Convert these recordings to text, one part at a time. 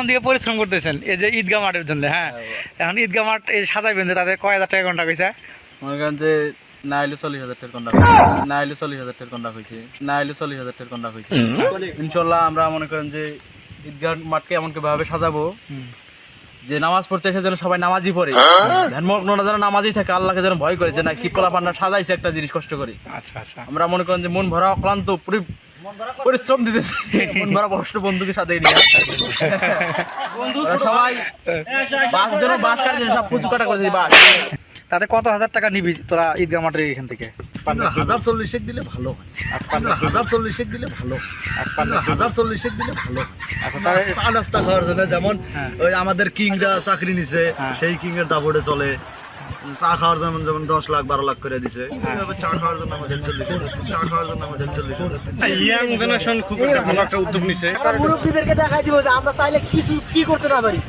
তখন থেকে পরিশ্রম করতেছেন এই যে ঈদগাহ মাঠের জন্য। হ্যাঁ, এখন ঈদগাহ মাঠ এই সাজাইবেন যে তাদের কয় হাজার টাকা ঘন্টা কইছে? মনে করেন যে না হলে 40,000 টাকা কন্ডাক্ট হয়েছে, না হলে 40,000 টাকা কন্ডাক্ট হয়েছে, না হলে 40,000 টাকা কন্ডাক্ট হয়েছে। ইনশাল্লাহ আমরা মনে করেন যে ঈদগাহ মাঠকে এমন ভাবে সাজাবো যে নামাজ পড়তে এসে যেন সবাই নামাজই পড়ে, ধ্যানমগ্নরা যেন নামাজই থাকে, আল্লাহকে যেন ভয় করে যে না কি পোলা পান্না সাজাইছে একটা জিনিস কষ্ট করে। আচ্ছা আচ্ছা, আমরা আমরা মনে করেন যে মন ভরা অক্লান্ত পরিশ্রম দিতেছি, মন ভরা কষ্ট বন্ধুকে সাথে নিয়ে সবাই বাস যেন বাস কাটে সব পুচু কাটা করেছে বাস। তাতে কত হাজার টাকা নিবি তোরা ঈদগাহ মাঠের এখান থেকে? 1040 দিলে ভালো হয়, 1040 দিলে ভালো, 1040 দিলে ভালো। আচ্ছা, তাহলে চা নাস্তা খাওয়ার জন্য যেমন ওই আমাদের কিংরা চাকরি নিছে, সেই কিংয়ের দাপটে চলে। চা খাওয়ার জন্য যেমন 10 লাখ 12 লাখ করে দিছে, এইভাবে চা খাওয়ার জন্য আমাদের 40, চা খাওয়ার জন্য আমাদের 40। ইয়াং জেনারেশন খুব ভালো একটা উদ্যোগ নিছে। মুরব্বীদেরকে দেখাই দিব যে আমরা চাইলে কিছু কি করতে না পারি।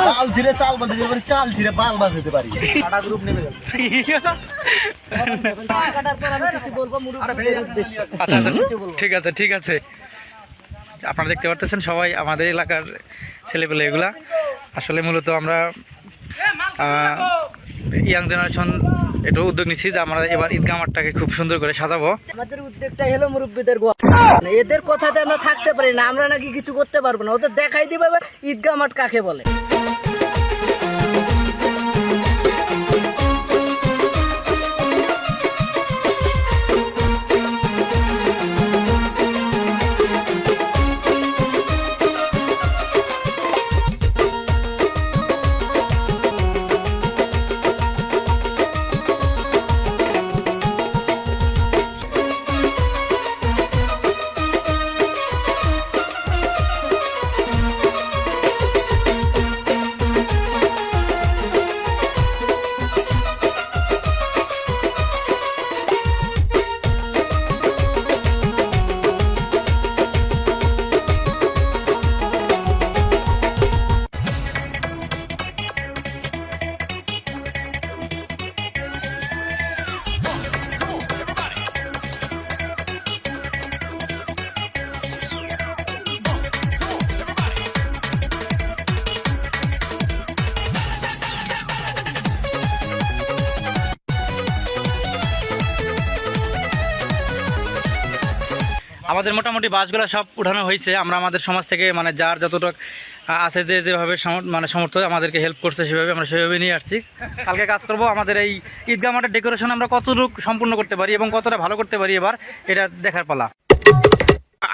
চাল ছিঁড়ে চাল বাঁধতে পারি, চাল ছিঁড়ে বাল বাঁধতে পারি। কাটা গ্রুপ নেমে গেল। কাটার পর আমি কিছু বলবো মুরব্বীদের উদ্দেশ্যে। আচ্ছা আচ্ছা, ঠিক আছে ঠিক আছে। আপনারা দেখতে পারতেছেন সবাই আমাদের এলাকার ছেলেপেলে এগুলা। আসলে মূলত আমরা ইয়াং জেনারেশন একটু উদ্যোগ নিচ্ছি যে আমরা এবার ঈদগাহ মাঠটাকে খুব সুন্দর করে সাজাবো। আমাদের উদ্যোগটা হলো মুরব্বীদের এদের কথাতে আমরা থাকতে পারি না, আমরা নাকি কিছু করতে পারবো না, ওদের দেখাই দিবে ঈদগাহ মাঠ কাকে বলে। আমাদের মোটামুটি বাসগুলো সব উঠানো হয়েছে। আমরা আমাদের সমাজ থেকে মানে যার যতটুকু আছে যে যেভাবে মানে সমর্থ আমাদেরকে হেল্প করছে সেভাবে আমরা সেভাবে নিয়ে আসছি। কালকে কাজ করব আমাদের এই ঈদগাহ মাঠের ডেকোরেশন আমরা কতটুকু সম্পূর্ণ করতে পারি এবং কতটা ভালো করতে পারি এবার এটা দেখার পালা।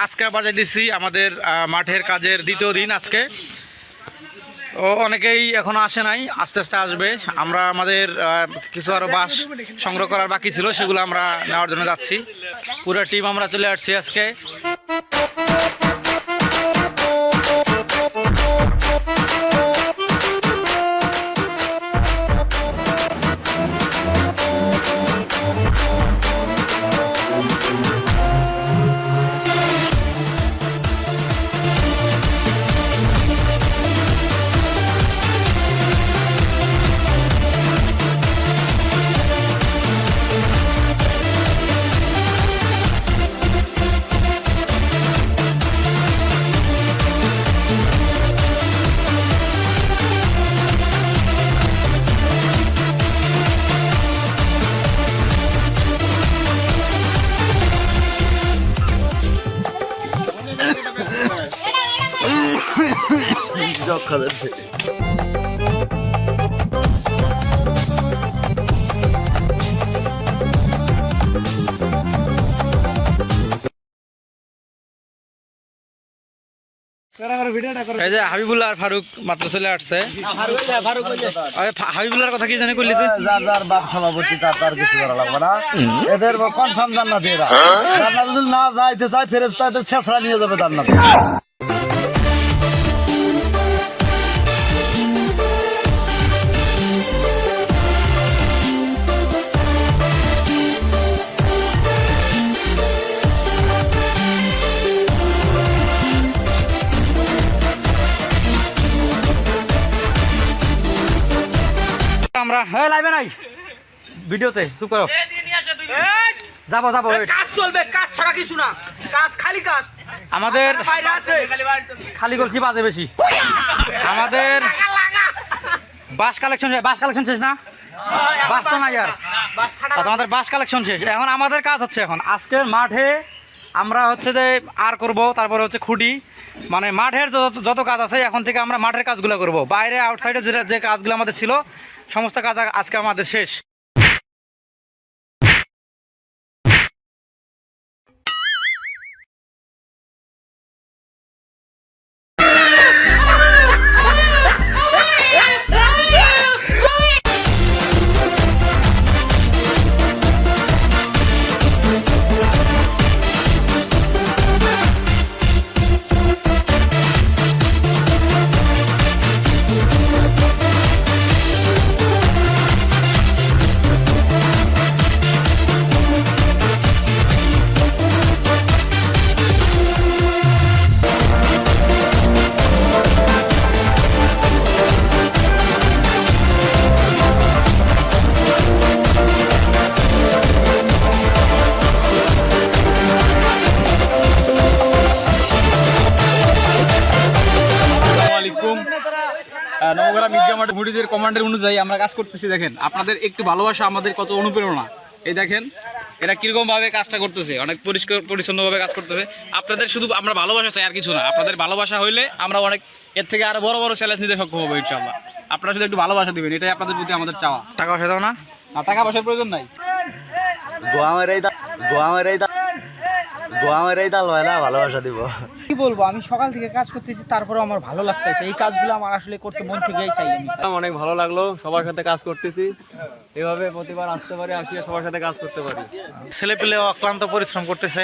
আজকে বাজাই দিচ্ছি আমাদের মাঠের কাজের দ্বিতীয় দিন আজকে। ও অনেকেই এখনো আসে নাই, আস্তে আস্তে আসবে। আমরা আমাদের কিছু আরও বাঁশ সংগ্রহ করার বাকি ছিল, সেগুলো আমরা নেওয়ার জন্য যাচ্ছি। পুরো টিম আমরা চলে আসছি আজকে। যক্ষা যাচ্ছে। এই যে হাবিবুল্লাহ আর ফারুক মাত্র চলে আসছে। হাবিবুল্লাহর কথা কি জানি করলি তুই? যার যার বাপ সভাপতি তার কিছু করা লাগবে না, এদের কনফার্ম জান্নাত। এরা জান্নাত যদি না যাইতে চায় ফেরেশতা এদের ছেঁচড়া নিয়ে যাবে জান্নাতে। আমরা হ্যাঁ লাইভে নাই ভিডিওতে চুপ করো। যাবো যাবো, কাজ চলবে, কাজ ছাড়া কিছু না, কাজ খালি কাজ। আমাদের খালি করছি বাজে বেশি। আমাদের বাস কালেকশন শেষ না? বাস তো নাই আর। আচ্ছা, আমাদের বাস কালেকশন শেষ। এখন আমাদের কাজ হচ্ছে এখন আজকের মাঠে আমরা হচ্ছে যে আর করব, তারপরে হচ্ছে খুঁটি, মানে মাঠের যত কাজ আছে এখন থেকে আমরা মাঠের কাজগুলো করব। বাইরে আউটসাইডে যে কাজগুলো আমাদের ছিল সমস্ত কাজ আজকে আমাদের শেষ। নবগ্রাম ঈদগাহ মাঠে মুড়িদের কমান্ডের অনুযায়ী আমরা কাজ করতেছি। দেখেন আপনাদের একটু ভালোবাসা আমাদের কত অনুপ্রেরণা। এই দেখেন এরা কিরকম ভাবে কাজটা করতেছে, অনেক পরিষ্কার পরিচ্ছন্ন ভাবে কাজ করতেছে। আপনাদের শুধু আমরা ভালোবাসা চাই, আর কিছু না। আপনাদের ভালোবাসা হইলে আমরা অনেক এর থেকে আরো বড় বড় চ্যালেঞ্জ নিতে সক্ষম হবো ইনশাআল্লাহ। আপনারা শুধু একটু ভালোবাসা দিবেন, এটাই আপনাদের প্রতি আমাদের চাওয়া। টাকা পয়সা দাও না? টাকা পয়সার প্রয়োজন নাই। গোয়ামের এই দাল ভাইলা ভালোবাসা দিব। কি বলবো, আমি সকাল থেকে কাজ করতেছি, তারপরেও আমার ভালো লাগতেছে। এই কাজগুলো আমার আসলে করতে মন থেকেই চাই আমি। অনেক ভালো লাগলো, সবার সাথে কাজ করতেছি। এভাবে প্রতিবার আসতে পারি, আসিয়া সবার সাথে কাজ করতে পারি। ছেলে পেলে অক্লান্ত পরিশ্রম করতেছে।